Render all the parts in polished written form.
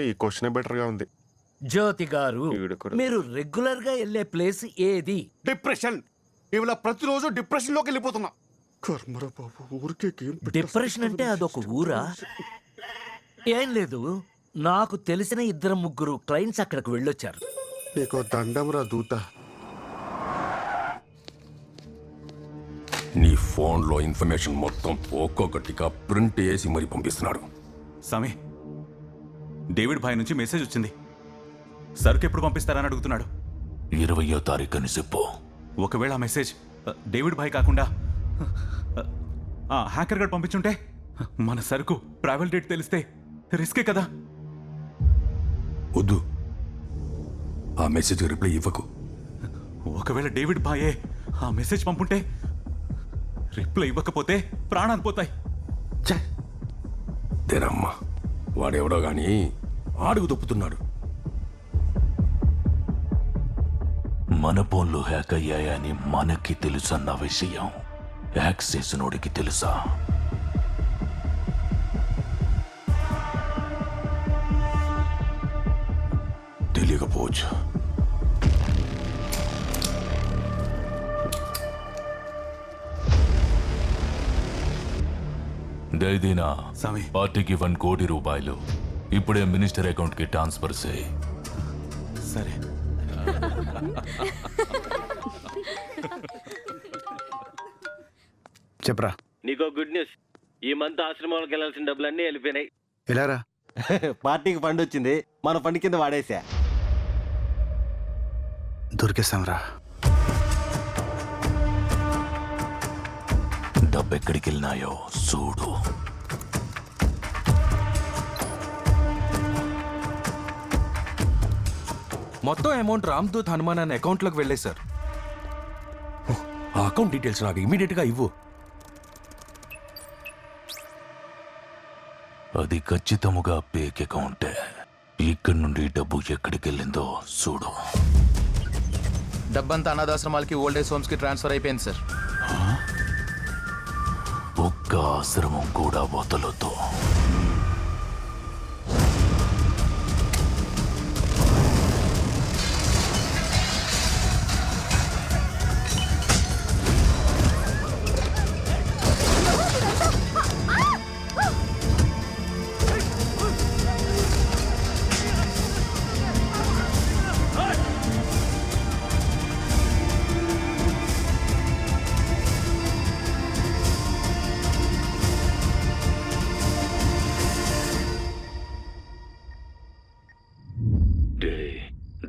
ఈ question better గా ఉంది. జ్యోతి గారు, ఈవిడ కూడా. మీరు రెగ్యులర్ గా వెళ్ళే ప్లేస్ ఏది? డిప్రెషన్. ఇవాళ ప్రతిరోజు డిప్రెషన్ లోకి వెళ్ళిపోతున్నా. కర్మరా బాబు, ఊరికే గేమ్ డిప్రెషన్ అంటే అదొక ఊరా? ఏం లేదు, నాకు తెలిసిన 2-3 క్లయింట్స్ అక్కడికి వెళ్ళొచ్చారు. నీకు దండం రా దూత. నీ ఫోన్లో ఇన్ఫర్మేషన్ మొత్తం ఒక్కొక్కటిగా ప్రింట్ చేసి మరి పంపిస్తున్నాడు. సమీ, డేవిడ్ భాయ్ నుంచి మెసేజ్ వచ్చింది. సరుకు ఎప్పుడు పంపిస్తారని అడుగుతున్నాడు. 20వ తారీఖు అని చెప్పు. ఒకవేళ ఆ మెసేజ్ డేవిడ్ భాయ్ కాకుండా హ్యాకర్ గడ్ పంపించుంటే మన సరుకు ట్రావెల్ డేట్ తెలిస్తే రిస్కే కదా. వద్దు, ఆ మెసేజ్ రిప్లై ఇవ్వకు. ఒకవేళ డేవిడ్ భాయే ఆ మెసేజ్ పంపుంటే రిప్లై ఇవ్వకపోతే ప్రాణాలు పోతాయి. తెరమ్మా, వాడెవడో గాని ఆడుగు తప్పుతున్నాడు. మన ఫోన్లు హ్యాక్ అయ్యాయని మనకి తెలుసన్న విషయం హ్యాక్ చేసినోడికి తెలుసా? తెలియకపోవచ్చు. దైదీనా స్వామి. పార్టీకి 1 కోటి రూపాయలు ఇప్పుడే మినిస్టర్ అకౌంట్ కి ట్రాన్స్ఫర్ చేయి. సరే. చెప్పరా. నీకో గుడ్ న్యూస్. ఈ మంత్ ఆశ్రమాలకు వెళ్ళాల్సిన డబ్బులన్నీ వెళ్ళిపోయినాయి. ఎలారా? పార్టీకి ఫండ్ వచ్చింది, మన ఫండ్ కింద వాడేసా. దొరికేస్తాంరా. డబ్బు ఎక్కడికి వెళ్ళినాయో చూడు. మొత్తం అమౌంట్ రామ్దూత్ హనుమాన్ అనే అకౌంట్లోకి వెళ్ళాయి సార్. ఆ అకౌంట్ డీటెయిల్స్ నాకు ఇమీడియట్ గా ఇవ్వు. అది ఖచ్చితముగా పేక్ అకౌంటే. ఇక్కడి నుండి డబ్బు ఎక్కడికి వెళ్ళిందో చూడు. డబ్బంతా అనాథాశ్రమాలకి ఓల్డ్ ఏజ్ హోమ్స్ కి ట్రాన్స్ఫర్ అయిపోయింది సార్. ఒక్క ఆశ్రమం కూడా వదలొద్దు.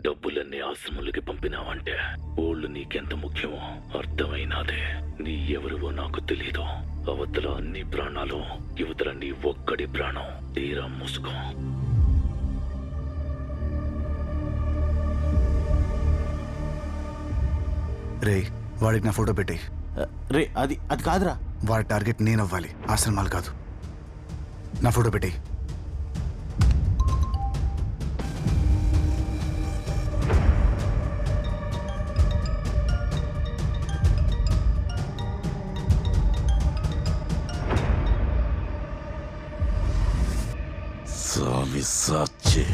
డబ్బులన్నీ ఆశ్రములకి పంపినావంటే ఓళ్ళు నీకెంత ముఖ్యమో అర్థమైనాదే. నీ ఎవరివో నాకు తెలీదు. అవతల అన్ని ప్రాణాలు, యువతల నీ ఒక్కడి ప్రాణం. తీరా మూసుకో. రే, వాడికి నా ఫోటో పెట్టి. రే, అది కాదురా. వాడి టార్గెట్ నేను అవ్వాలి, ఆశ్రమాలు కాదు. నా ఫోటో పెట్టి. సావిసాచే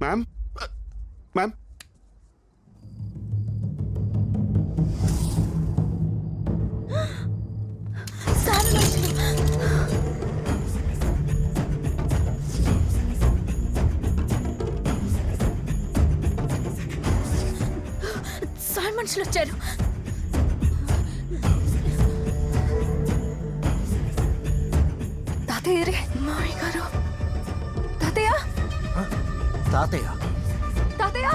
మ్యామ్, మ్యామ్, సార్ మనుషులు వచ్చారు. తాతయ్య రే, మామయ్య గారు. తాతయ్య, తాతయ్య, తాతయ్య,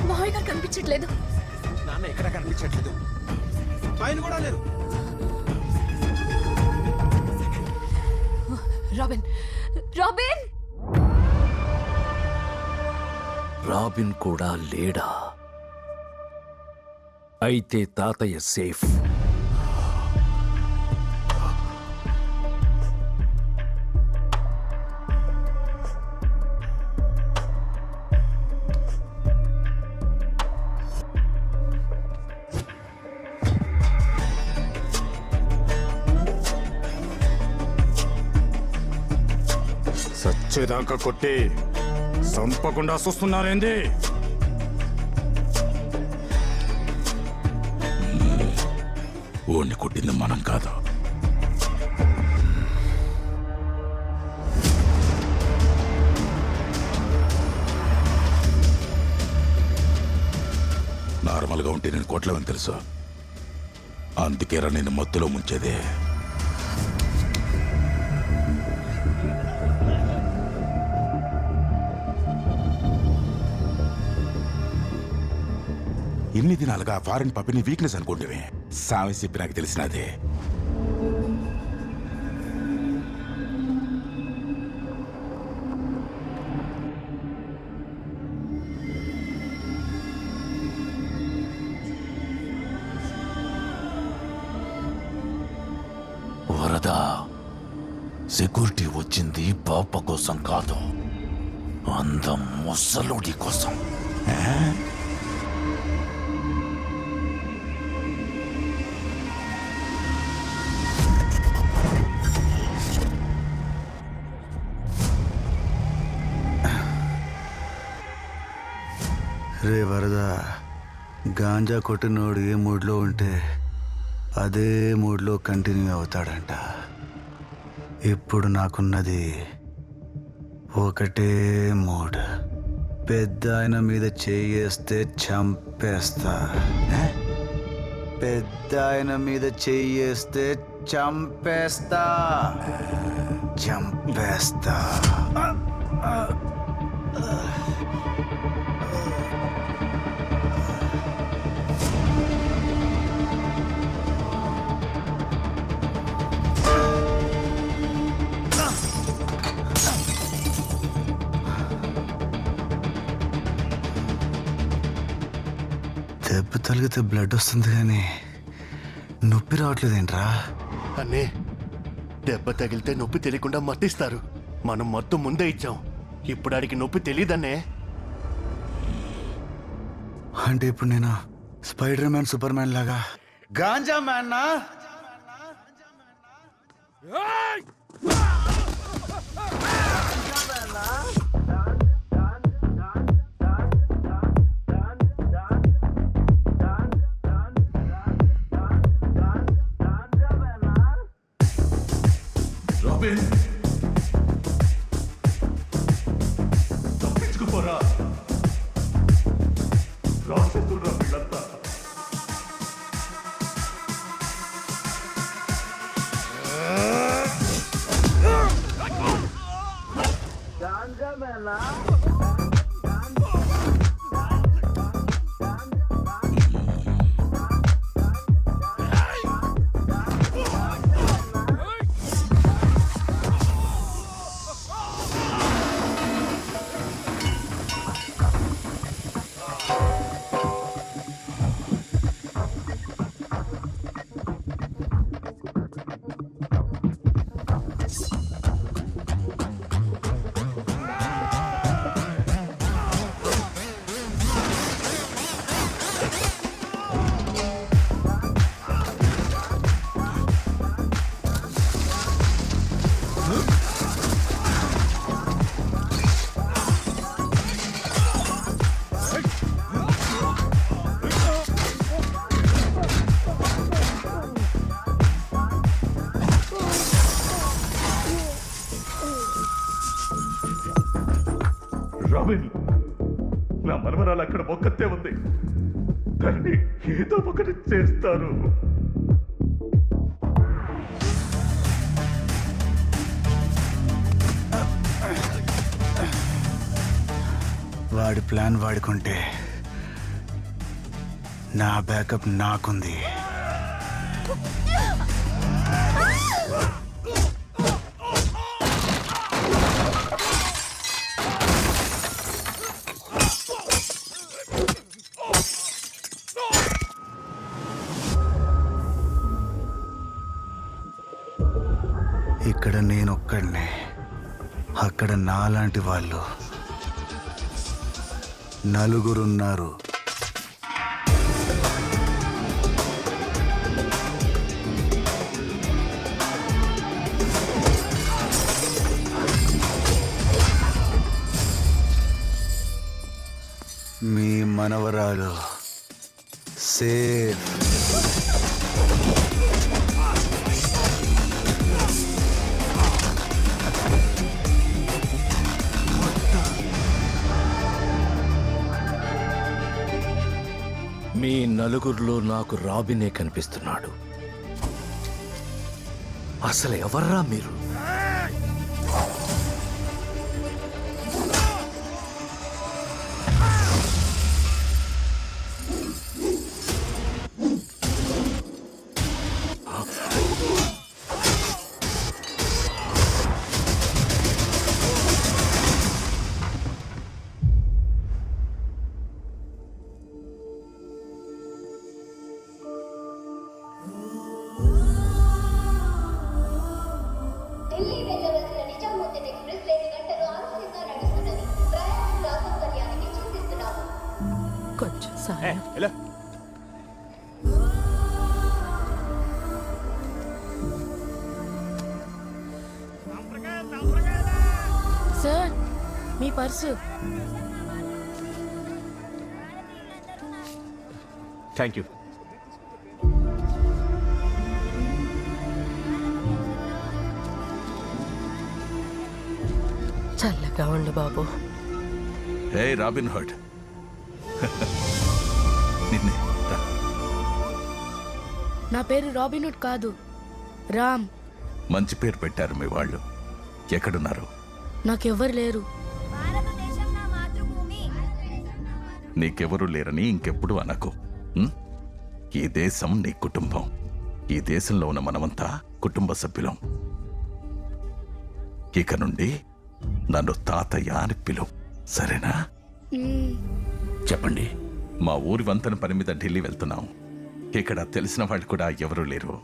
మామయ్య గారు కనిపించట్లేదు. నాన్న ఎక్కడ కనిపించట్లేదు. ఆయన కూడా లేరు. రాబిన్, రాబిన్ రాబిన్ కూడా లేడా? అయితే తాతయ్య సేఫ్. సచ్చేదాకా కొట్టి సంపకుండా చూస్తున్నారేంది? ఓణ్ణి కొట్టింది మనం కాదు. నార్మల్గా ఉంటే నేను కొట్టలేమని తెలుసా? అందుకేరా నేను మత్తులో ముంచేదే. ఇన్ని దినాలుగా ఫారెన్ పప్పిని వీక్నెస్ అనుకుంటే సామె చెప్పి నాకు తెలిసినదే. వరద సెక్యూరిటీ వచ్చింది పాప కోసం కాదు, అందం ముసలుడి కోసం. రే వరద, గాంజా కొట్టినోడు ఏ మూడ్లో ఉంటే అదే మూడ్లో కంటిన్యూ అవుతాడంట. ఇప్పుడు నాకున్నది ఒకటే మూడ్. పెద్ద ఆయన మీద చేయేస్తే చంపేస్తా. పెద్ద ఆయన మీద చేయేస్తే చంపేస్తా. చంపేస్తా. దెబ్బ తగిలితే బ్లడ్ వస్తుంది కానీ నొప్పి రావట్లేదేంట్రా? అన్నే, దెబ్బ తగిలితే నొప్పి తెలియకుండా మత్తిస్తారు. మనం మత్తు ముందే ఇచ్చాం. ఇప్పుడు ఆడికి నొప్పి తెలియదన్నే. అంటే ఇప్పుడు నేను స్పైడర్ మ్యాన్, సూపర్ మ్యాన్ లాగా గాంజా మ్యాన్ నా? తప్పించుకుపోరా, రాసేతుర్రా వీళ్ళంతా. రాబిన్, నా మనవరాలు అక్కడ ఒక్కతే ఉంది. దాన్ని ఏదో ఒకటి చేస్తారు. వాడి ప్లాన్ వాడుకుంటే నా బ్యాకప్ నాకుంది. ఒక్కడినే. అక్కడ నాలాంటి వాళ్ళు నలుగురున్నారు. మీ మనవరాలు సేఫ్. మీ నలుగురిలో నాకు రాబినే కనిపిస్తున్నాడు. అసలు ఎవర్రా మీరు? కొంచెం సాయం. Sir, me purse. Thank you. చల్లగా ఉండు బాబు. హే రాబిన్ హుడ్, నిన్నే రా. నా పేరు రాబిన్హుడ్ కాదు, రామ్. మంచి పేరు పెట్టారు మీ వాళ్ళు. ఎక్కడున్నారు? నాకెవ్వరు లేరు. నీకెవరూ లేరని ఇంకెప్పుడు అనకు. ఉం? ఈ దేశం నీ కుటుంబం. ఈ దేశంలో ఉన్న మనమంతా కుటుంబ సభ్యులం. ఇక నుండి నన్ను తాతయ్య అని పిలు, సరేనా? చెప్పండి. మా ఊరి వంతెన పని మీద ఢిల్లీ వెళ్తున్నాం. ఇక్కడ తెలిసిన వాళ్ళు కూడా ఎవరూ లేరు.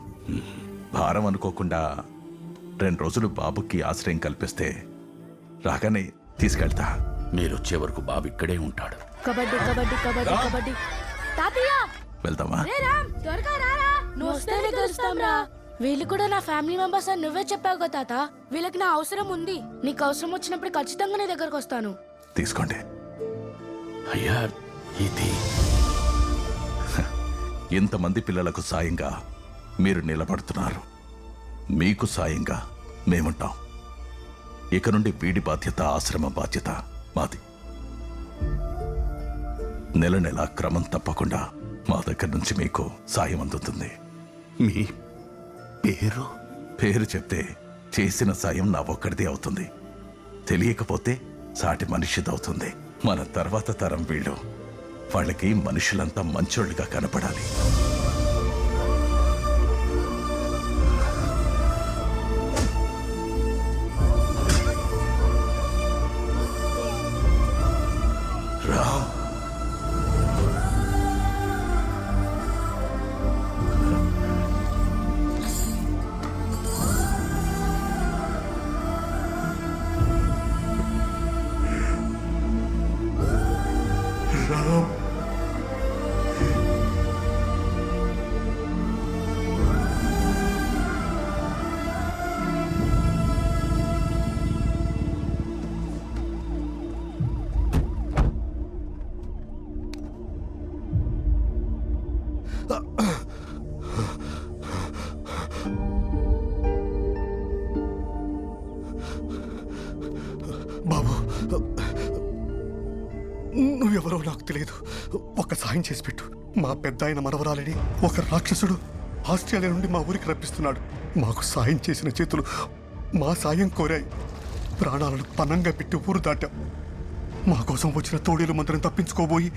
భారం అనుకోకుండా 2 రోజులు బాబుకి ఆశ్రయం కల్పిస్తే రాగానే తీసుకెళ్తా. మీరొచ్చే వరకు బాబు ఇక్కడే ఉంటాడు. కబడ్డీ కబడ్డీ కబడ్డీ కబడ్డీ. తాతయ్య, వెళ్దామా? రే రామ్, త్వరగా రారా. నువ్వు వస్తేనే కలుస్తాం రా. వీళ్ళు కూడా నా ఫ్యామిలీ మెంబర్స్ అని నువ్వే చెప్పావు కదా తాత. వీళ్ళకి నా అవసరం ఉంది. నీకు అవసరం వచ్చినప్పుడు ఖచ్చితంగా నీ దగ్గరకు వస్తాను. తీసుకోండి. అయ్యా, ఇది ఇంతమంది పిల్లలకు సాయంగా మీరు నిలబడుతున్నారు. మీకు సాయంగా మేముంటాం. ఇక నుండి వీడి బాధ్యత, ఆశ్రమ బాధ్యత మాది. నెల నెల క్రమం తప్పకుండా మా దగ్గర నుంచి మీకు సాయం అందుతుంది. మీ పేరు? పేరు చెప్తే చేసిన సాయం నా ఒక్కడిదే అవుతుంది. తెలియకపోతే సాటి మనిషిదవుతుంది. మన తర్వాత తరం వీళ్ళు. వాళ్ళకి మనుషులంతా మంచోళ్ళుగా కనపడాలి. రామ్, బాబు, నువ్వెవరో నాకు తెలియదు. ఒక సాయం చేసి పెట్టు. మా పెద్ద ఆయన మనవరాలని ఒక రాక్షసుడు ఆస్ట్రేలియా నుండి మా ఊరికి రప్పిస్తున్నాడు. మాకు సాయం చేసిన చేతులు మా సాయం కోరాయి. ప్రాణాలను పనంగా పెట్టి ఊరు దాటాం. మా కోసం వచ్చిన తోడేలు మంత్రం తప్పించుకోబోయి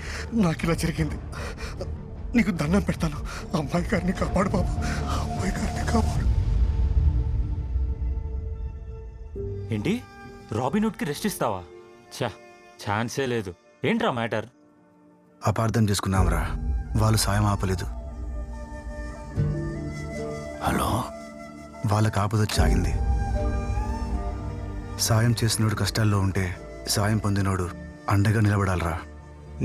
నాకు ఇలా జరిగింది. నీకు దండం పెడతాను. అమ్మాయి గారిని కాపాడు బాబు, అమ్మాయి గారిని కాపాడు. ఏంటి, రాబిన్హుడ్కి రెస్ట్ ఇస్తావా? ఛాన్సే లేదు. ఏంట్రా మ్యాటర్? అపార్థం చేసుకున్నాంరా. వాళ్ళు సాయం ఆపలేదు. హలో, వాళ్ళకి ఆపదొచ్చి ఆగింది. సాయం చేసినోడు కష్టాల్లో ఉంటే సాయం పొందినోడు అండగా నిలబడాలరా.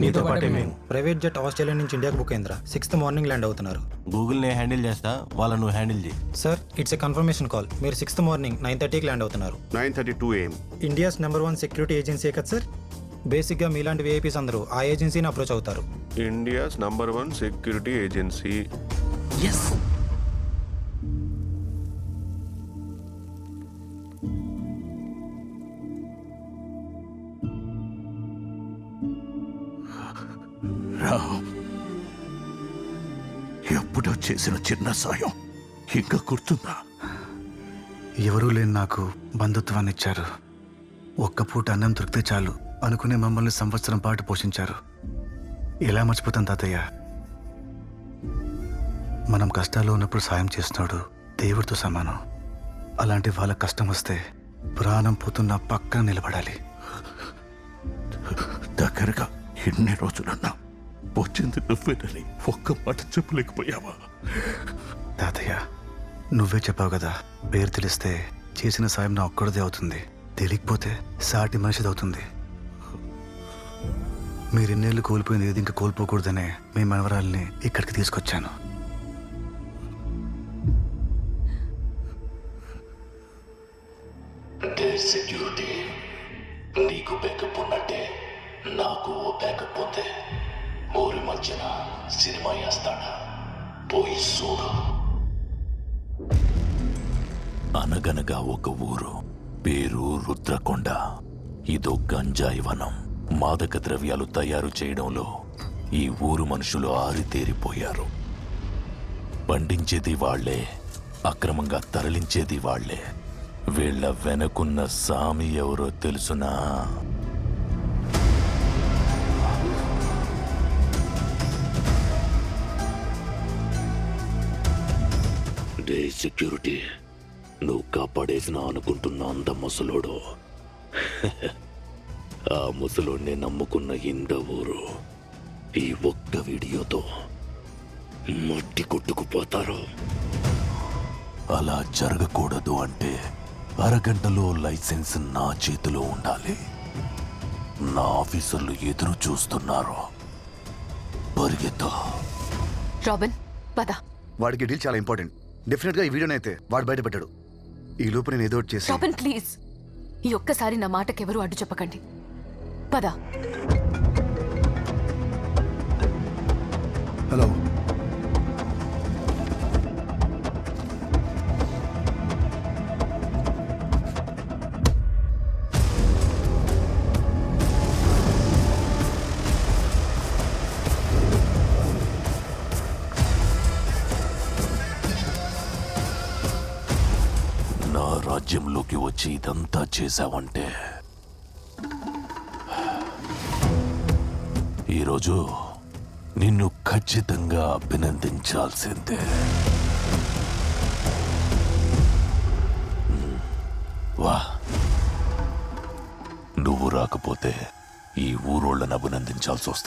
నీతో పాటే మేము ప్రైవేట్ జెట్ ఆస్ట్రేలియా నుంచి ఇండియాకి బుక్ అయిందిరా. 6th మార్నింగ్ ల్యాండ్ అవుతున్నారు. గూగుల్ నే హ్యాండిల్ చేస్తా, వాళ్ళ నువ్వు హ్యాండిల్ చేయి. Sir it's a confirmation call. మీరు 6th మార్నింగ్ 9:30కి ల్యాండ్ అవుతున్నారు. 9:32 AM. ఇండియాస్ #1 సెక్యూరిటీ ఏజెన్సీ కదా సార్. బేసిక్గా మీలాంటి విఐపీస్ అందరూ ఆ ఏజెన్సీని అప్రోచ్ అవుతారు. India's #1 security agency. Yes Ram, ఎప్పుడో చేసిన చిన్న సాయం ఇంకా గుర్తుందా? ఎవరూ లేని నాకు బంధుత్వాన్ని ఇచ్చారు. ఒక్క పూట అన్నం దొరికితే చాలు అనుకునే మమ్మల్ని సంవత్సరం పాటు పోషించారు. ఎలా మర్చిపోతాం తాతయ్య? మనం కష్టాల్లో ఉన్నప్పుడు సాయం చేస్తున్నాడు దేవుడితో సమానం. అలాంటి వాళ్ళ కష్టం వస్తే ప్రాణం పోతున్న పక్కన నిలబడాలి. దగ్గరగా ఎన్ని రోజులన్నా వచ్చింది నువ్వేనని ఒక్క మాట చెప్పలేకపోయావా? తాతయ్య నువ్వే చెప్పావు కదా, పేరు తెలిస్తే చేసిన సాయం నా ఒక్కడిదే అవుతుంది, తెలియకపోతే సాటి మనిషిది అవుతుంది. మీరెన్నేళ్ళు కోల్పోయింది ఏది ఇంకా కోల్పోకూడదనే మీ మనవరాల్ని ఇక్కడికి తీసుకొచ్చాను. సెక్యూరిటీ నీకు బ్యాకప్ ఉన్నట్టే నాకు ఓ బ్యాకప్ ఉంది. ఊరి మధ్యన సినిమా వేస్తాడా, పోయి చూడు. అనగనగా ఒక ఊరు, పేరు రుద్రకొండ. ఇదో గంజాయి వనం. మాదక ద్రవ్యాలు తయారు చేయడంలో ఈ ఊరు మనుషులు ఆరితేరిపోయారు. పండించేది వాళ్లే, అక్రమంగా తరలించేది వాళ్లే. వీళ్ల వెనకున్న సామి ఎవరో తెలుసునా? డే సెక్యూరిటీ, నువ్వు కాపాడేసిన అనుకుంటున్న అంత ముసలోడు ఆ ముసలోడిని నమ్ముకున్న ఇంద ఊరు ఈ ఒక్క వీడియోతో మట్టి కొట్టుకుపోతారు. అలా జరగకూడదు అంటే అరగంటలో లైసెన్స్ నా చేతిలో ఉండాలి. నా ఆఫీసర్లు ఎదురు చూస్తున్నారు. పరిగెత్తా. రాబిన్ పద. వాడికి డీల్ చాలా ఇంపార్టెంట్. డెఫినెట్ గా ఈ వీడియోనైతే వాడు బయటపెట్టాడు. ఈ లోపు నేను ఏదో ఒకటి చేసి. రాబిన్ ప్లీజ్, ఈ ఒక్కసారి నా మాటకెవరూ అడ్డు చెప్పకండి. పద. హలో, నా రాజ్యంలోకి వచ్చి ఇదంతా చేశావంటే ఈరోజు నిన్ను ఖచ్చితంగా అభినందించాల్సిందే. వా, నువ్వు రాకపోతే ఈ ఊరోళ్ళని అభినందించాల్సి వస్తుంది.